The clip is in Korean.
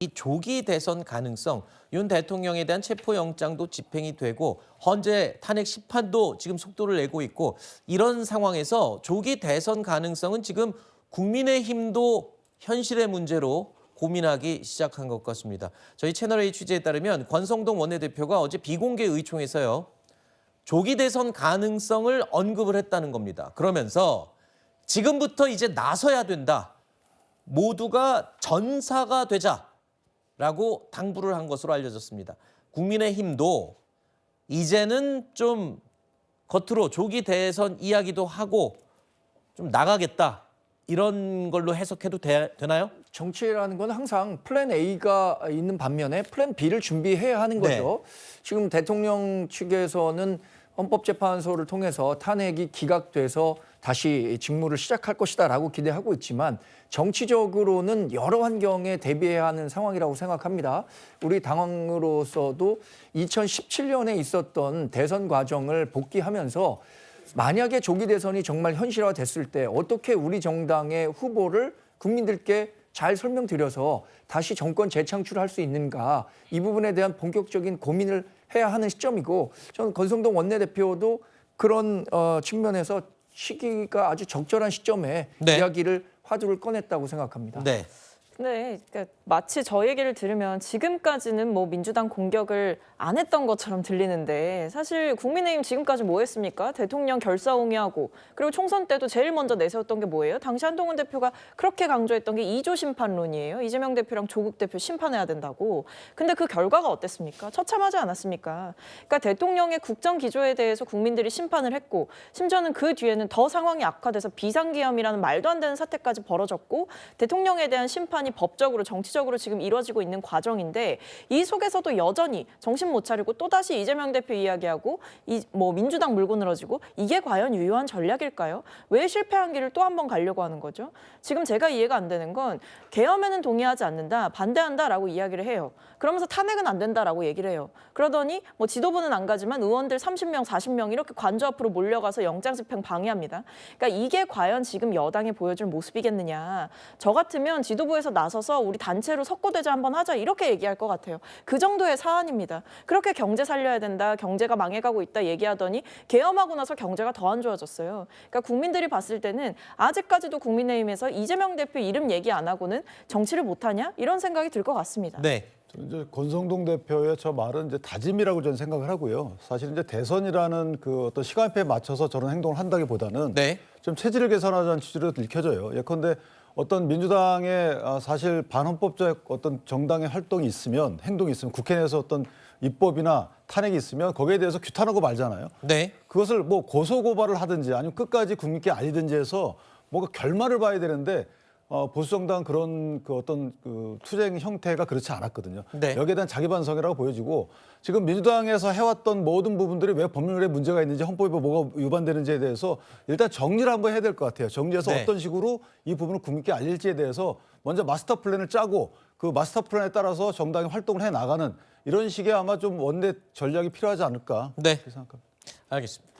이 조기 대선 가능성, 윤 대통령에 대한 체포영장도 집행이 되고 헌재 탄핵 심판도 지금 속도를 내고 있고 이런 상황에서 조기 대선 가능성은 지금 국민의힘도 현실의 문제로 고민하기 시작한 것 같습니다. 저희 채널A 취재에 따르면 권성동 원내대표가 어제 비공개 의총에서요. 조기 대선 가능성을 언급을 했다는 겁니다. 그러면서 지금부터 이제 나서야 된다. 모두가 전사가 되자라고 당부를 한 것으로 알려졌습니다. 국민의힘도 이제는 좀 겉으로 조기 대선 이야기도 하고 좀 나가겠다. 이런 걸로 해석해도 되나요? 정치라는 건 항상 플랜 A가 있는 반면에 플랜 B를 준비해야 하는 거죠. 네. 지금 대통령 측에서는 헌법재판소를 통해서 탄핵이 기각돼서 다시 직무를 시작할 것이다라고 기대하고 있지만 정치적으로는 여러 환경에 대비해야 하는 상황이라고 생각합니다. 우리 당으로서도 2017년에 있었던 대선 과정을 복귀하면서 만약에 조기 대선이 정말 현실화됐을 때 어떻게 우리 정당의 후보를 국민들께 잘 설명드려서 다시 정권 재창출할 수 있는가, 이 부분에 대한 본격적인 고민을 해야 하는 시점이고, 저는 권성동 원내대표도 그런 측면에서 시기가 아주 적절한 시점에 네. 이야기를 화두를 꺼냈다고 생각합니다. 네. 네, 그러니까 마치 저 얘기를 들으면 지금까지는 뭐 민주당 공격을 안 했던 것처럼 들리는데 사실 국민의힘 지금까지 뭐 했습니까? 대통령 결사옹위하고 그리고 총선 때도 제일 먼저 내세웠던 게 뭐예요? 당시 한동훈 대표가 그렇게 강조했던 게 2조 심판론이에요. 이재명 대표랑 조국 대표 심판해야 된다고. 근데 그 결과가 어땠습니까? 처참하지 않았습니까? 그러니까 대통령의 국정 기조에 대해서 국민들이 심판을 했고 심지어는 그 뒤에는 더 상황이 악화돼서 비상기염이라는 말도 안 되는 사태까지 벌어졌고 대통령에 대한 심판이 법적으로 정치적으로 지금 이루어지고 있는 과정인데 이 속에서도 여전히 정신 못 차리고 또다시 이재명 대표 이야기하고 뭐 민주당 물고 늘어지고 이게 과연 유효한 전략일까요? 왜 실패한 길을 또 한 번 가려고 하는 거죠? 지금 제가 이해가 안 되는 건 계엄에는 동의하지 않는다, 반대한다라고 이야기를 해요. 그러면서 탄핵은 안 된다라고 얘기를 해요. 그러더니 뭐 지도부는 안 가지만 의원들 30명, 40명 이렇게 관저 앞으로 몰려가서 영장 집행 방해합니다. 그러니까 이게 과연 지금 여당이 보여줄 모습이겠느냐. 저 같으면 지도부에서 나서서 우리 단체로 석고대죄 한번 하자 이렇게 얘기할 것 같아요. 그 정도의 사안입니다. 그렇게 경제 살려야 된다, 경제가 망해가고 있다 얘기하더니 계엄하고 나서 경제가 더 안 좋아졌어요. 그러니까 국민들이 봤을 때는 아직까지도 국민의힘에서 이재명 대표 이름 얘기 안 하고는 정치를 못하냐 이런 생각이 들 것 같습니다. 네. 이제 권성동 대표의 저 말은 이제 다짐이라고 저는 생각을 하고요. 사실 이제 대선이라는 그 어떤 시간표에 맞춰서 저런 행동을 한다기보다는 네. 좀 체질을 개선하자는 취지로 읽혀져요. 예컨대 어떤 민주당의 사실 반헌법적 어떤 정당의 활동이 있으면, 행동이 있으면, 국회 내에서 어떤 입법이나 탄핵이 있으면 거기에 대해서 규탄하고 말잖아요. 네. 그것을 뭐 고소고발을 하든지 아니면 끝까지 국민께 알리든지 해서 뭔가 결말을 봐야 되는데 보수 정당 그런 그 어떤 그 투쟁 형태가 그렇지 않았거든요. 네. 여기에 대한 자기 반성이라고 보여지고 지금 민주당에서 해왔던 모든 부분들이 왜 법률에 문제가 있는지 헌법에 뭐가 위반되는지에 대해서 일단 정리를 한번 해야 될 것 같아요. 정리해서 네. 어떤 식으로 이 부분을 국민께 알릴지에 대해서 먼저 마스터 플랜을 짜고 그 마스터 플랜에 따라서 정당이 활동을 해 나가는 이런 식의 아마 좀 원내 전략이 필요하지 않을까 네. 그렇게 생각합니다. 알겠습니다.